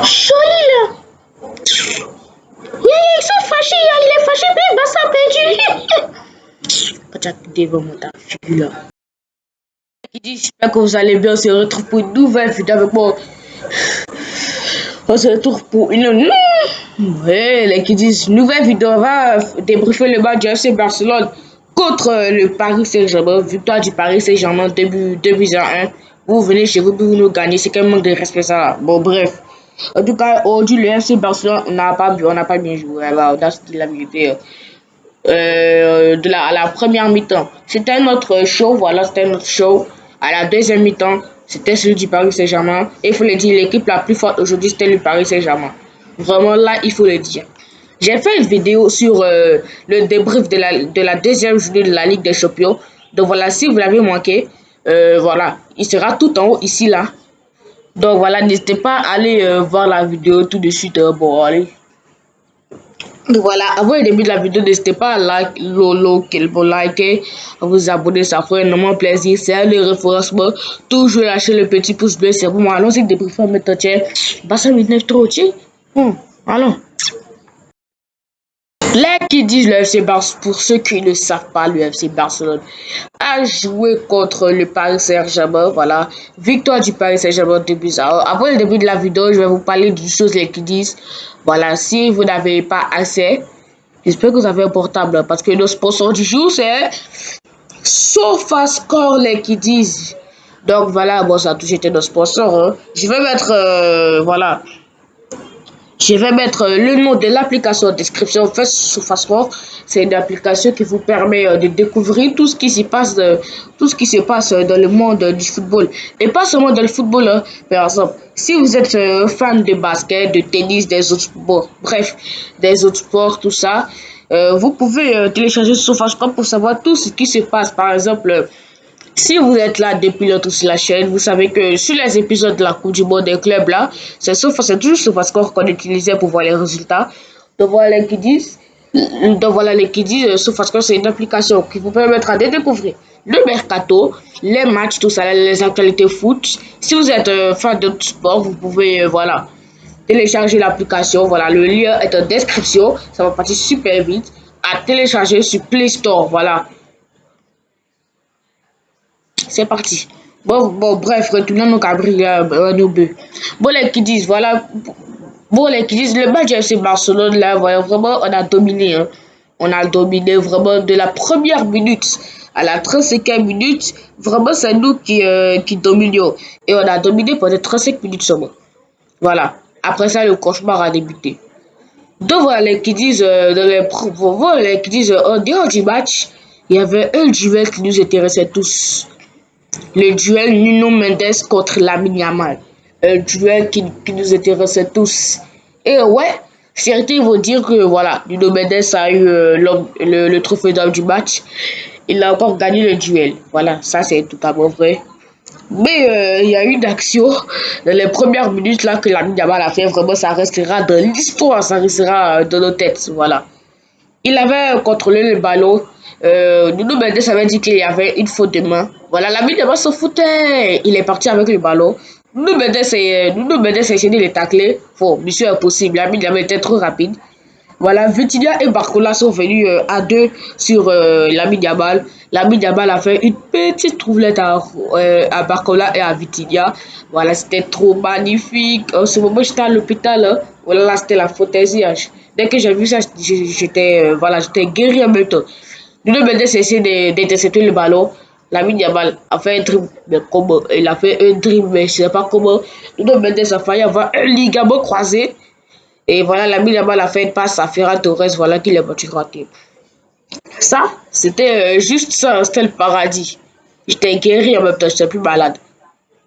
Joli là. Ils sont fâchés, il est fâché, mais Barça a perdu. Quand tu as devant moi ta figure là. Qui dit, j'espère que vous allez bien, on se retrouve pour une nouvelle vidéo avec moi. On se retrouve pour une... Ouais, les qui disent, nouvelle vidéo, on va débriefer le match du FC Barcelone contre le Paris Saint-Germain. Victoire du Paris Saint-Germain, 2-1. Vous venez chez vous, vous nous gagnez, c'est quel manque de respect ça. Bon, bref. En tout cas, aujourd'hui, le FC Barcelone, on n'a pas bien joué. Alors, that's la vérité. À la première mi-temps, c'était notre show, voilà, c'était notre show. À la deuxième mi-temps, c'était celui du Paris Saint-Germain. Et il faut le dire, l'équipe la plus forte aujourd'hui, c'était le Paris Saint-Germain. Vraiment, là, il faut le dire. J'ai fait une vidéo sur le débrief de la deuxième journée de la Ligue des Champions. Donc voilà, si vous l'avez manqué, voilà, il sera tout en haut ici, là. Donc voilà, n'hésitez pas à aller voir la vidéo tout de suite. Bon, allez. Donc voilà, avant le début de la vidéo, n'hésitez pas à liker, à vous abonner, ça ferait énormément plaisir. C'est le référencement. Toujours lâcher le petit pouce bleu, c'est bon. Allons-y, débriefons maintenant, tiens. Bah, ça m'énerve trop, tiens. Allons. Les qui disent le FC Barcelone, pour ceux qui ne savent pas, le FC Barcelone a joué contre le Paris Saint-Germain. Voilà, victoire du Paris Saint-Germain 2-1. Avant le début de la vidéo, je vais vous parler d'une chose les qui disent. Voilà, si vous n'avez pas accès, j'espère que vous avez un portable parce que le sponsor du jour c'est SofaScore les qui disent. Donc voilà, bon, ça a toujours été notre sponsor. Hein. Je vais mettre, voilà. Je vais mettre le nom de l'application en description. En fait, SofaScore, c'est une application qui vous permet de découvrir tout ce qui se passe, dans le monde du football. Et pas seulement dans le football, hein. Par exemple, si vous êtes fan de basket, de tennis, des autres sports, bref, des autres sports, tout ça, vous pouvez télécharger SofaScore pour savoir tout ce qui se passe. Par exemple, si vous êtes là depuis longtemps sur la chaîne, vous savez que sur les épisodes de la Coupe du Monde des clubs là, c'est toujours SofaScore qu'on utilisait pour voir les résultats. Donc voilà les qui disent. SofaScore c'est une application qui vous permettra de découvrir le mercato, les matchs, tout ça, les actualités foot. Si vous êtes fan de sport, vous pouvez voilà télécharger l'application. Voilà, le lien est en description. Ça va partir super vite à télécharger sur Play Store. Voilà. C'est parti. Bon, bref, retournons nos cabris, nos bœufs. Bon, les qui disent, voilà. Bon, les qui disent, le match du FC Barcelone, là, voilà, vraiment, on a dominé. Hein. On a dominé vraiment de la première minute à la 35e minute. Vraiment, c'est nous qui dominions. Et on a dominé pendant 35 minutes seulement. Voilà. Après ça, le cauchemar a débuté. Donc, voilà, les qui disent, les qui disent, en dehors du match, il y avait un duel qui nous intéressait tous. Le duel Nuno Mendes contre Lamine Yamal. Un duel qui nous intéressait tous. Et ouais, certains vont dire que voilà, Nuno Mendes a eu le trophée d'homme du match. Il a encore gagné le duel. Voilà, ça c'est totalement vrai. Mais il y a eu une action dans les premières minutes là que Lamine Yamal a fait. Vraiment, ça restera dans l'histoire, ça restera dans nos têtes. Voilà. Il avait contrôlé le ballon. Nuno Mendes avait dit qu'il y avait une faute de main. Voilà, la Yamal se foutait. Il est parti avec le ballon. Nuno Mendes a essayé de le tacler. Bon, mission impossible. La Yamal était trop rapide. Voilà, Vitinha et Barcola sont venus à deux sur Lamine Yamal. Lamine Yamal a fait une petite trouvelette à Barcola et à Vitinha. Voilà, c'était trop magnifique. En ce moment, j'étais à l'hôpital. Hein. Voilà, là, c'était la fantaisie. Dès que j'ai vu ça, j'étais guéri en même temps. Nuno Mendes a essayé d'intercepter le ballon. Lamine Yamal a fait un dribble, mais comment? Il a fait un dribble, mais je ne sais pas comment. Nuno Mendes a failli avoir un ligament croisé. Et voilà, Lamine Yamal a fait une passe à Ferran Torres, voilà qu'il est battu raté. Ça, c'était juste ça, c'était le paradis. J'étais guéri en même temps, j'étais plus malade.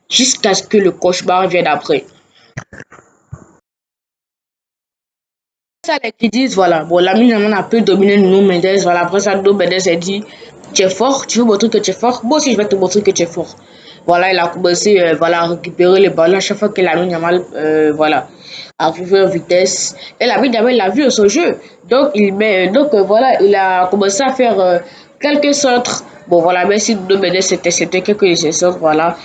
Jusqu'à ce que le cauchemar vienne après. Ça, les qui disent, voilà, bon, Lamine Yamal a pu dominer Nuno Mendes, voilà, après ça, Nuno Mendes a dit, tu es fort, tu veux montrer que tu es fort, moi aussi je vais te montrer que tu es fort. Voilà, il a commencé voilà, à récupérer le ballon à chaque fois que Lamine Yamal, voilà, arrivé en vitesse. Et Lamine Yamal l'a vu son jeu. Donc, voilà, il a commencé à faire quelques centres. Bon, voilà, même si Nuno Mendes c'était quelques centres, voilà.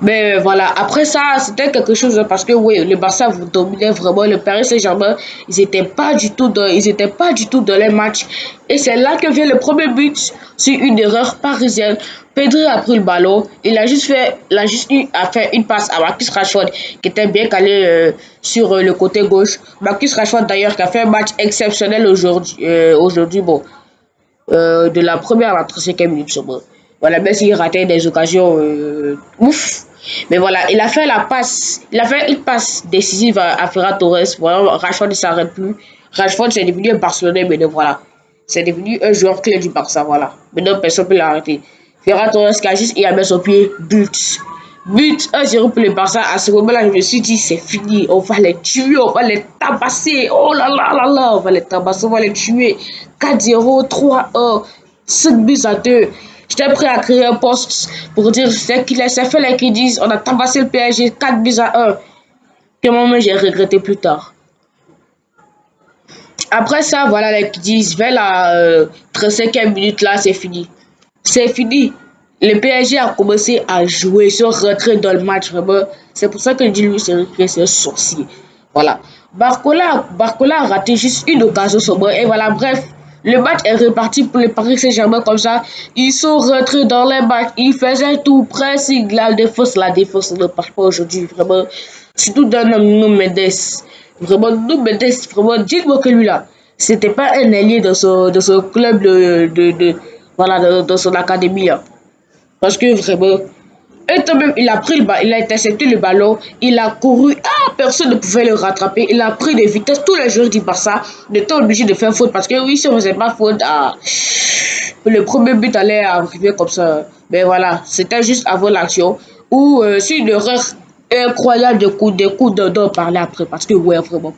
Mais voilà, après ça, c'était quelque chose parce que oui, le Barça vous dominait vraiment. Le Paris Saint-Germain, ils étaient pas du tout dans les matchs. Et c'est là que vient le premier but sur une erreur parisienne. Pedri a pris le ballon. Il a juste eu à faire une passe à Marcus Rashford qui était bien calé sur le côté gauche. Marcus Rashford d'ailleurs qui a fait un match exceptionnel aujourd'hui, bon, de la première à la 35e minute. Bon. Voilà, même s'il ratait des occasions ouf. Mais voilà, il a fait une passe décisive à Ferran Torres. Voilà, Rashford ne s'arrête plus. Rashford, c'est devenu un Barcelonais, mais voilà. C'est devenu un joueur clé du Barça, voilà. Maintenant, personne ne peut l'arrêter. Ferran Torres qui a juste il a mis son pied, but 1-0 pour le Barça. À ce moment-là, je me suis dit, c'est fini. On va les tuer, on va les tabasser. Oh là là là là, on va les tabasser, on va les tuer. 4-0, 3-1, 5 buts à 2. J'étais prêt à créer un post pour dire c'est fait les qui disent on a tabassé le PSG 4 buts à 1. Que moi j'ai regretté plus tard. Après ça, voilà les qui disent vers la 35e minute là, c'est fini. C'est fini. Le PSG a commencé à jouer, se rentrer dans le match vraiment. C'est pour ça que je dis lui c'est un sorcier. Voilà. Barcola a raté juste une occasion sur moi. Et voilà, bref. Le match est reparti pour le Paris Saint-Germain comme ça. Ils sont rentrés dans les matchs. Ils faisaient tout pressing. La défense ne passe pas aujourd'hui. Vraiment. Surtout d'un homme nommé Mendes. Vraiment, nous Mendes, vraiment, dites-moi que lui là, c'était pas un allié de son club voilà, dans son académie là. Parce que vraiment, et quand même, il a pris le ballon, il a intercepté le ballon, il a couru, ah, personne ne pouvait le rattraper, il a pris de vitesse, tous les joueurs du Barça étaient obligés de faire faute parce que oui, si on ne faisait pas faute, ah, le premier but allait arriver comme ça. Mais voilà, c'était juste avant l'action où c'est une erreur incroyable des coups d'en parler après parce que ouais, vraiment,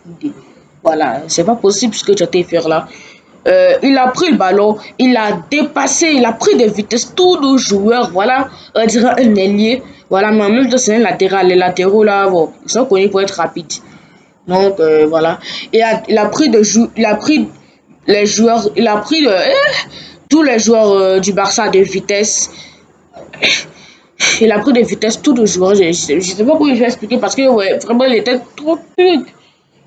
voilà, c'est pas possible ce que tu as été faire là. Il a pris le ballon, il a dépassé, il a pris de vitesse tous nos joueurs, voilà, on dirait un ailier, voilà, mais en même temps c'est un latéral, les latéraux là, bon, ils sont connus pour être rapides. Donc voilà, il a pris il a pris les joueurs, il a pris tous les joueurs du Barça de vitesse. Il a pris de vitesse tous les joueurs, je sais pas comment je vais expliquer parce que ouais, vraiment il était trop vite.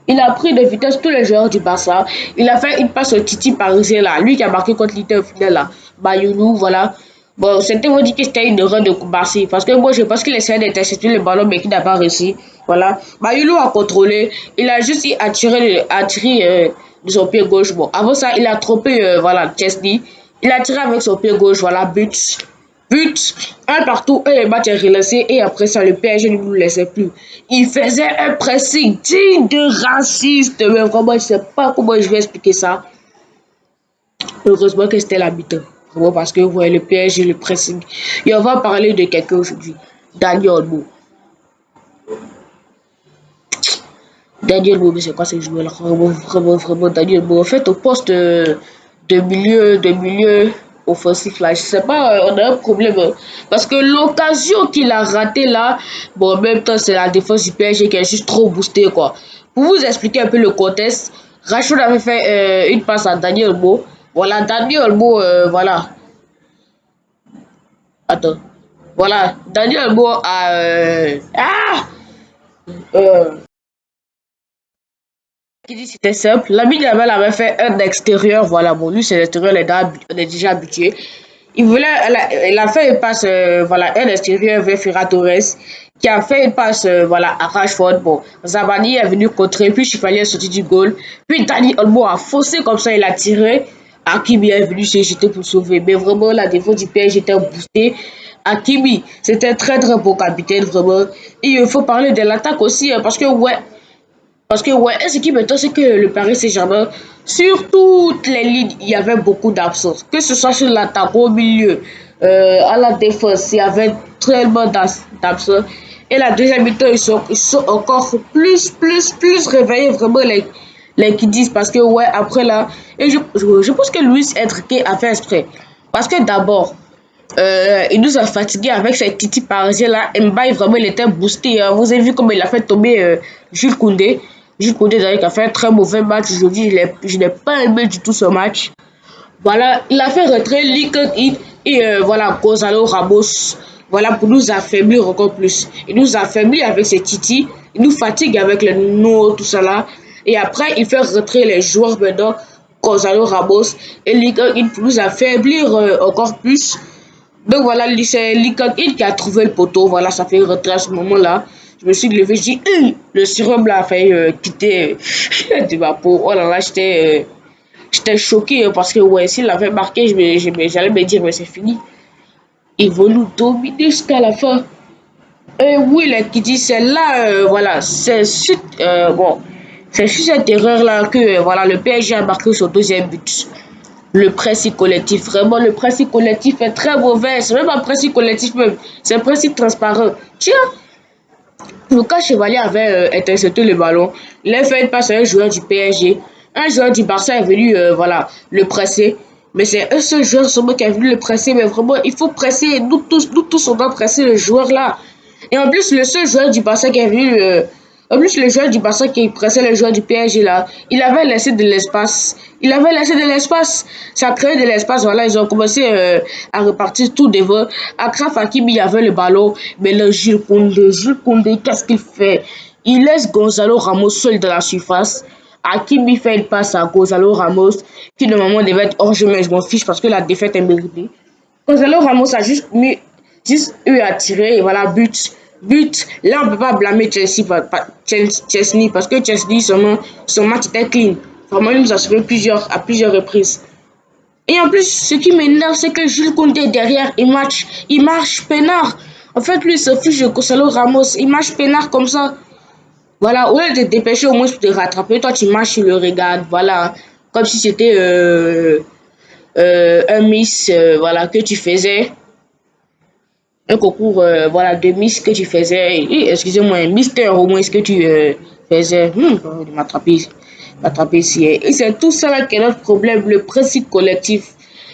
Il a pris de vitesse tous les joueurs du Barça. Il a fait une passe au Titi parisien là. Lui qui a marqué contre l'Inter au final là. Bayoulou, voilà. Bon, certains m'ont dit que c'était une erreur de Barça. Parce que moi, je pense qu'il essayait d'intercepter le ballon, mais qu'il n'a pas réussi. Voilà. Bayoulou a contrôlé. Il a juste attiré de son pied gauche. Bon, avant ça, il a trompé, voilà, Chesney. Il a tiré avec son pied gauche, voilà, but, un partout, et le match est relancé et après ça, le PSG ne nous laissait plus. Il faisait un pressing digne de raciste, mais vraiment, je ne sais pas comment je vais expliquer ça. Heureusement que c'était la mi-temps. Vraiment parce que ouais, le PSG, le pressing. Et on va parler de quelqu'un aujourd'hui, Daniel Olmo. Daniel Olmo, c'est quoi ce joueur-là? Vraiment, Daniel Olmo. En fait, au poste de milieu offensif là, je sais pas, on a un problème. Parce que l'occasion qu'il a raté là, bon, en même temps, c'est la défense du PSG qui est juste trop boostée, quoi. Pour vous expliquer un peu le contexte, Rashford avait fait une passe à Daniel Olmo. Voilà, Daniel Olmo, voilà. Attends. Voilà, Daniel Olmo a... euh, qui dit c'était simple. L'ami Yamal avait fait un extérieur, voilà, bon, lui c'est l'extérieur, les gars, on est déjà habitué. Il a fait une passe, voilà, un extérieur vers Ferran Torres, qui a fait une passe, voilà, à Rashford. Bon, Zabani est venu contrer, puis Chifalier est sorti du goal. Puis Dani Olmo a faussé comme ça, il a tiré. Hakimi est venu se jeter pour sauver. Mais vraiment, la défense du PSG était boostée. Hakimi, c'était très très beau capitaine, vraiment. Et il faut parler de l'attaque aussi, hein, parce que, ouais, ce qui m'étonne, c'est que le Paris Saint-Germain, sur toutes les lignes, il y avait beaucoup d'absence. Que ce soit sur l'attaque, au milieu, à la défense, il y avait tellement d'absence. Et la deuxième mi-temps, ils sont encore plus réveillés, vraiment, les qui disent. Parce que, ouais, après là, et je pense que Luis Enrique a fait exprès. Parce que d'abord, il nous a fatigués avec ces titi parisiens là. Mbaye, vraiment, il était boosté. Hein. Vous avez vu comment il a fait tomber Jules Koundé. Jules Koundé, d'ailleurs, qui a fait un très mauvais match aujourd'hui. Je n'ai pas aimé du tout ce match. Voilà, il a fait rentrer Lee et voilà, Gonzalo Ramos. voilà, pour nous affaiblir encore plus. Il nous affaiblit avec ses titis, il nous fatigue avec le no, tout ça là. Et après, il fait rentrer les joueurs maintenant, Gonzalo Ramos et Ligue pour nous affaiblir encore plus. Donc voilà, c'est Ligue qui a trouvé le poteau. Voilà, ça fait rentrer à ce moment-là. Je me suis levé, j'ai dit, le sérum là a failli quitter de ma peau. Oh là là, j'étais choqué parce que ouais, s'il avait marqué, j'allais me dire, mais c'est fini. Ils vont nous dominer jusqu'à la fin. Et oui, les qui dit, c'est là, voilà, bon, c'est sur cette erreur-là que voilà, le PSG a marqué son deuxième but. Le principe collectif, vraiment, le principe collectif est très mauvais. C'est même pas un principe collectif, même, c'est un principe transparent. Tiens, Lucas Chevalier avait intercepté le ballon. Il a fait une passe à un joueur du PSG. Un joueur du Barça est venu voilà, le presser. Mais c'est un seul joueur seulement qui a venu le presser. Mais vraiment, il faut presser. Nous tous, on doit presser le joueur là. Et en plus, le seul joueur du Barça qui est venu. En plus, le joueur du Barça qui pressait le joueur du PSG là, il avait laissé de l'espace. Il avait laissé de l'espace. Ça créait de l'espace. Voilà, ils ont commencé à repartir tout devant. Akraf Hakimi avait le ballon. Mais le Jules Koundé, qu'est-ce qu'il fait? Il laisse Gonzalo Ramos seul dans la surface. Hakimi fait une passe à Gonzalo Ramos, qui normalement devait être hors jeu, mais je m'en fiche parce que la défaite est méritée. Gonzalo Ramos a juste eu à tirer et voilà, but. Là, on ne peut pas blâmer Chesney parce que Chesney, son match était clean. Vraiment, il nous a sauvé à plusieurs reprises. Et en plus, ce qui m'énerve, c'est que Jules Koundé derrière, il marche peinard. En fait, lui, il se fiche de Gonzalo Ramos. Il marche peinard comme ça. Voilà, au lieu de te dépêcher au moins pour te rattraper, toi, tu marches, tu le regardes. Voilà, comme si c'était un miss voilà, que tu faisais. Un concours voilà, de miss que tu faisais. Excusez-moi, un mister au moins ce que tu faisais. De m'attraper ici. Et c'est tout ça qui est notre problème, le principe collectif.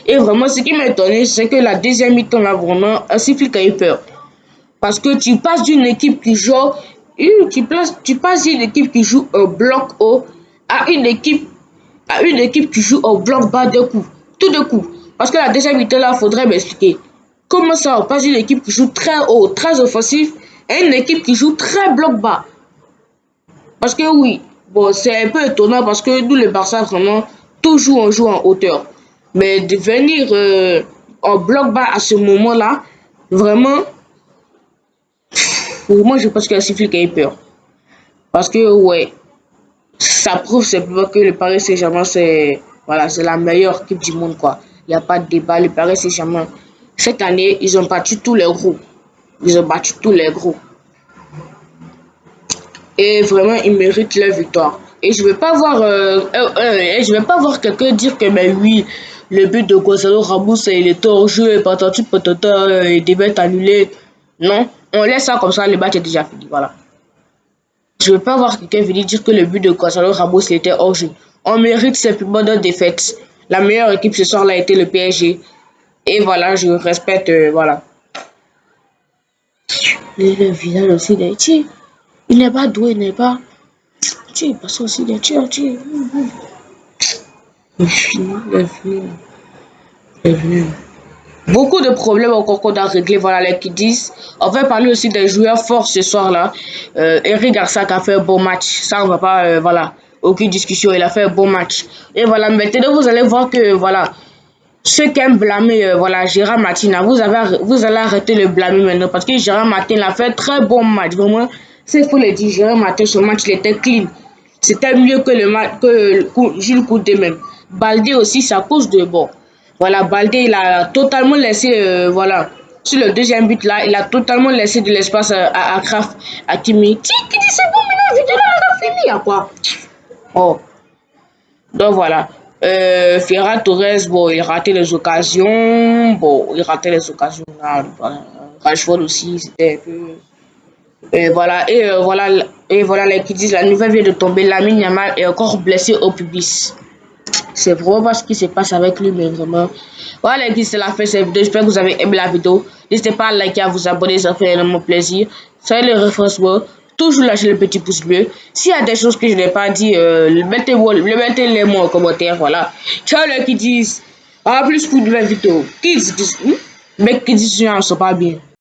Et vraiment, ce qui m'a étonné, c'est que la deuxième mi-temps, là, vraiment, un sifflet qui a eu peur. Parce que tu passes d'une équipe qui joue, tu passes d'une équipe qui joue au bloc haut à une équipe qui joue au bloc bas de coup. Tout de coup. Parce que la deuxième mi-temps, là, il faudrait m'expliquer. Comment ça, on passe d'une équipe qui joue très haut, très offensif, à une équipe qui joue très bloc bas? Parce que oui, bon, c'est un peu étonnant parce que nous, le Barça, vraiment, toujours on joue en hauteur. Mais de venir en bloc bas à ce moment-là, vraiment, moi, je pense qu'il y a un sifflet qui a eu peur. Parce que, ouais, ça prouve simplement que le Paris Saint-Germain, c'est voilà, c'est la meilleure équipe du monde, quoi. Il n'y a pas de débat. Le Paris Saint-Germain, cette année, ils ont battu tous les gros. Ils ont battu tous les gros. Et vraiment, ils méritent leur victoire. Et je ne vais pas voir, je vais pas voir quelqu'un dire que, mais oui, le but de Gonzalo Ramos, il était hors jeu, et patati patata, il devait être annulé. Non, on laisse ça comme ça, le match est déjà fini. Voilà. Je ne veux pas voir quelqu'un venir dire que le but de Gonzalo Ramos était hors jeu. On mérite simplement notre défaite. La meilleure équipe ce soir-là a été le PSG. Et voilà, je respecte, voilà. Le Vidal aussi, il n'est pas doué, il n'est pas. Il passe aussi des tirs, Il est fini, il est fini. Il est fini. Beaucoup de problèmes encore qu'on a réglés, voilà les qui disent. On va parler aussi des joueurs forts ce soir-là. Eric Garcia qui a fait un bon match. Ça, on va pas, voilà, aucune discussion. Il a fait un bon match. Et voilà, maintenant, vous allez voir que, voilà, ceux qui aiment blâmer, voilà, Gérard Martin, vous allez arrêter de le blâmer maintenant. Parce que Gérard Martin a fait un très bon match. Vraiment, c'est faut le dire, Gérard Martin, ce match, il était clean. C'était mieux que le match, que Jules Koundé même. Baldé aussi, c'est à cause de, bon. Voilà, Baldé, il a totalement laissé, voilà, sur le deuxième but là, il a totalement laissé de l'espace à Akraf Hakimi. Tiens, qui dit c'est bon maintenant, vidéo là, fini, à quoi? Oh, donc voilà. Ferran Torres, bon, il ratait les occasions. Bon, il ratait les occasions là. Voilà. Rashford aussi, c'était un peu. Et voilà, les qui disent la nouvelle vient de tomber. Lamine Yamal est encore blessé au pubis. C'est vraiment pas ce qui se passe avec lui, mais vraiment. Voilà les gars, c'est la fin de cette vidéo. J'espère que vous avez aimé la vidéo. N'hésitez pas à liker, à vous abonner, ça fait énormément plaisir. Soyez le référencement. Toujours lâcher le petit pouce bleu. S'il y a des choses que je n'ai pas dit, mettez-les moi en commentaire. Voilà. Ciao les qui disent. À plus pour une nouvelle vidéo. Kids disent. Mais qui disent, je ne sais pas bien.